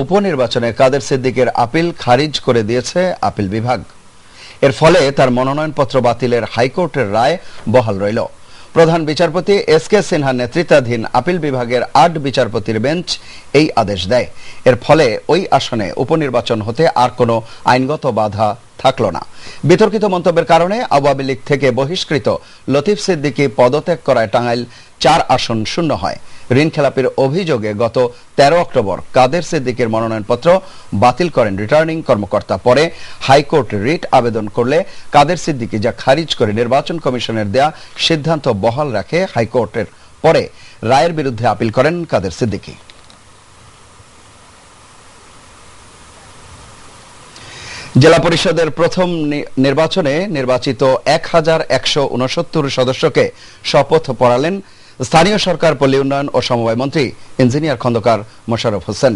উপনির্বাচনে কাদের সিদ্দিকের আপিল খারিজ করে দিয়েছে আপিল বিভাগ। এর ফলে তার মনোনয়নপত্র বাতিলের হাইকোর্টের রায় বহাল রইল। প্রধান বিচারপতি এস.কে. সিনহা নেতৃত্বাধীন আপিল বিভাগের ৮ বিচারপতির বেঞ্চ এই আদেশ দেয়। এর ফলে ওই আসনে উপনির্বাচন হতে আর কোনো আইনগত বাধা থাকল না। বিতর্কিত মন্তব্যের কারণে আওয়ামী লীগ থেকে বহিষ্কৃত লতিফ সিদ্দিকী পদত্যাগ করায় টাঙ্গাইল ৪ আসন শূন্য হয়। ঋণ খেলাপির অভিযোগে গত ১৩ অক্টোবর কাদের সিদ্দিকের মনোনয়নপত্র বাতিল করেন রিটার্নিং কর্মকর্তা। পরে হাইকোর্ট রিট আবেদন করলে কাদের সিদ্দিকী যা খারিজ করে নির্বাচন কমিশনের দেয়া সিদ্ধান্ত বহাল রাখে হাইকোর্টের। পরে রায়ের বিরুদ্ধে আপিল করেন কাদের সিদ্দিকী। জেলা পরিষদের প্রথম নির্বাচনে নির্বাচিত ১,১৬৯ সদস্যকে শপথ পড়ালেন স্থানীয় সরকার, পল্লী উন্নয়ন ও সমবায় মন্ত্রী ইঞ্জিনিয়ার খন্দকার মোশাররফ হোসেন।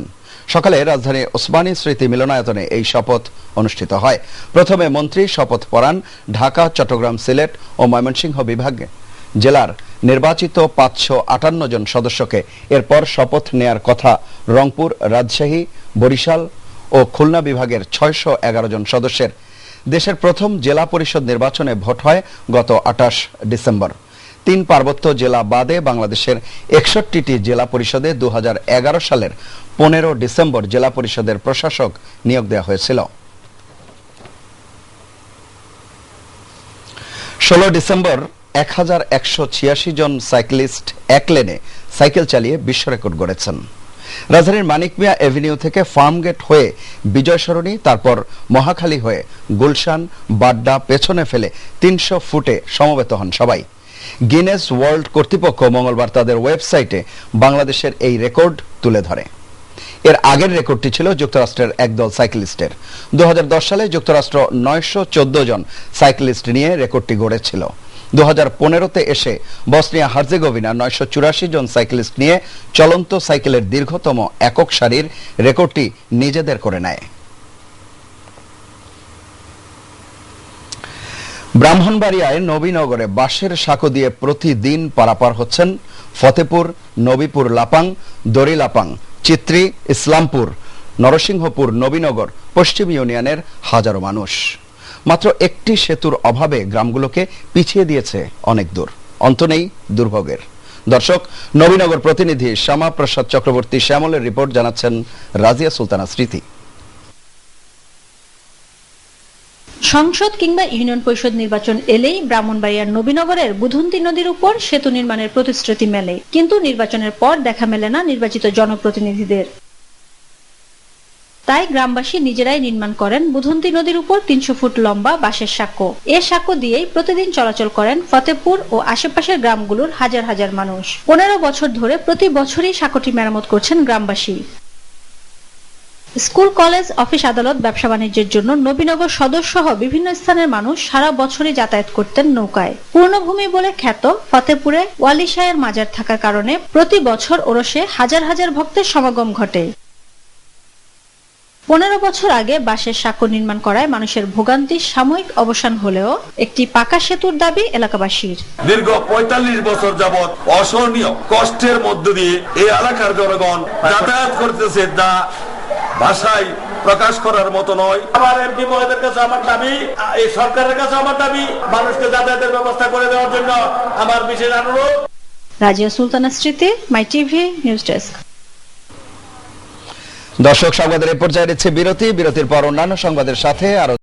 সকালে রাজধানী ওসমানী স্মৃতি মিলনায়তনে এই শপথ অনুষ্ঠিত হয়। প্রথমে মন্ত্রী শপথ পড়ান ঢাকা, চট্টগ্রাম, সিলেট ও ময়মনসিংহ বিভাগে জেলার নির্বাচিত ৫৫৮ জন সদস্যকে। এরপর শপথ নেয়ার কথা রংপুর, রাজশাহী, বরিশাল ও খুলনা বিভাগের ৬১১ জন সদস্যের। দেশের প্রথম জেলা পরিষদ নির্বাচনে ভোট হয় গত ২৮ ডিসেম্বর। ৩ পার্বত্য জেলা বাদে বাংলাদেশের ৬১টি জেলা পরিষদে ২০১১ সালের ১৫ ডিসেম্বর জেলা পরিষদের প্রশাসক নিয়োগ দেওয়া হয়েছিল। ১৬ ডিসেম্বর ১,১৮৬ জন সাইক্লিস্ট এক লেনে সাইকেল চালিয়ে বিশ্ব রেকর্ড গড়েছেন। রাজধানীর মানিক মিয়া এভিনিউ থেকে ফার্মগেট হয়ে বিজয় সরণি, তারপর মহাখালী হয়ে গুলশান, বাড্ডা পেছনে ফেলে ৩০০ ফুটে সমবেত হন সবাই। গিনেস ওয়ার্ল্ড কর্তৃপক্ষ মঙ্গলবার তাদের ওয়েবসাইটে বাংলাদেশের এই রেকর্ড তুলে ধরে। এর আগের রেকর্ডটি ছিল যুক্তরাষ্ট্রের একদল সাইক্লিস্টের। ২০১০ সালে যুক্তরাষ্ট্র ৯১৪ জন সাইক্লিস্ট নিয়ে রেকর্ডটি গড়েছিল। ২০১৫তে এসে বসনিয়া হার্জেগোভিনা ৯৮৪ জন সাইক্লিস্ট নিয়ে চলন্ত সাইকেলের দীর্ঘতম একক সারির রেকর্ডটি নিজেদের করে নেয়। ব্রাহ্মণবাড়িয়ায় নবীনগরে বাঁশের সাঁকো দিয়ে প্রতিদিন পারাপার হচ্ছেন ফতেপুর, নবীপুর, লাপাং, দড়িলাপাং, চিত্রি, ইসলামপুর, নরসিংহপুর, নবীনগর, পশ্চিম ইউনিয়নের হাজারো মানুষ। মাত্র একটি সেতুর অভাবে গ্রামগুলোকে পিছিয়ে দিয়েছে অনেক দূর। অন্ত নেই দুর্ভোগের। দর্শক, নবীনগর প্রতিনিধি শ্যামা প্রসাদ চক্রবর্তী শ্যামলের রিপোর্ট জানাচ্ছেন রাজিয়া সুলতানা স্মৃতি। সংসদ কিংবা ইউনিয়ন পরিষদ নির্বাচন এলেই ব্রাহ্মণবাড়িয়ার নবীনগরের বুধন্তী নদীর উপর সেতু নির্মাণের প্রতিশ্রুতি মেলে, কিন্তু নির্বাচনের পর দেখা মেলে না নির্বাচিত জনপ্রতিনিধিদের। তাই গ্রামবাসী নিজেরাই নির্মাণ করেন বুধন্তী নদীর উপর ৩০০ ফুট লম্বা বাঁশের সাঁকো। এ সাঁকো দিয়েই প্রতিদিন চলাচল করেন ফতেপুর ও আশেপাশের গ্রামগুলোর হাজার হাজার মানুষ। ১৫ বছর ধরে প্রতি বছরই সাঁকোটি মেরামত করছেন গ্রামবাসী। স্কুল, কলেজ, অফিস, আদালত, ব্যবসা বাণিজ্যের জন্য নবীনগর সদর সহ বিভিন্ন স্থানের মানুষ সারা বছরই যাতায়াত করতেন নৌকায়। পূর্ণভূমি বলে খ্যাত ফতেপুরে ওয়ালি শাহের মাজার থাকার কারণে প্রতি বছর ওরসে হাজার হাজার ভক্তের সমাগম ঘটে। ১৫ বছর আগে বাঁশের সাঁকো নির্মাণ করায় মানুষের ভোগান্তির সাময়িক অবসান হলেও একটি পাকা সেতুর দাবি এলাকাবাসীর। দীর্ঘ ৪৫ বছর যাবৎ অসহনীয় কষ্টের মধ্য দিয়ে এই এলাকার জনগণ যাতায়াত করতেছে, যা ভাষায় প্রকাশ করার মতো নয়। আমার এমপি মহোদয়ের কাছে আমার দাবি, এই সরকারের কাছে আমার দাবি, মানুষকে যাতায়াতের ব্যবস্থা করে দেওয়ার জন্য আমার বিশেষ অনুরোধ। রাজিয়া সুলতানা স্মৃতি, মাই টিভি নিউজ ডেস্ক। দর্শক, সংবাদের এ পর্যায়ে রয়েছে বিরতির পর অন্যান্য সংবাদের সাথে আরো